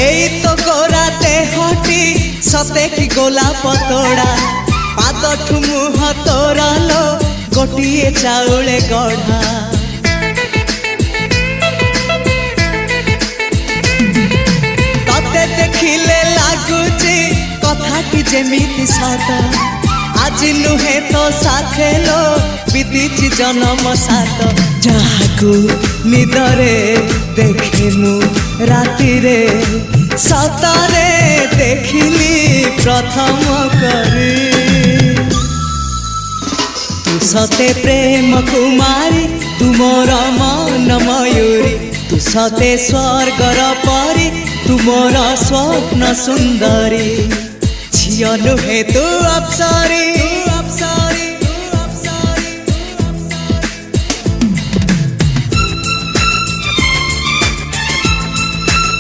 এই তো গোরাতে হটি সতে কি গোলাপ তোড়া পাদঠু মুহ তোরালো গোটিয়ে চাউলে গড়া ততে দেখিলে লাগুছি কথাটি যেমিতি সত আজি নুহে তো সাথে লো বিতিছি জনম সাত যাহাকু নিদরে দেখে মু রাতিরে সতরে দেখিলি প্রথম করে তু সতে প্রেম কুমারী তুমর মন ময়ূরী তু সতে স্বর্গর পরি তুমর স্বপ্ন সুন্দরী ঝিও নুহে তু অপ্সরী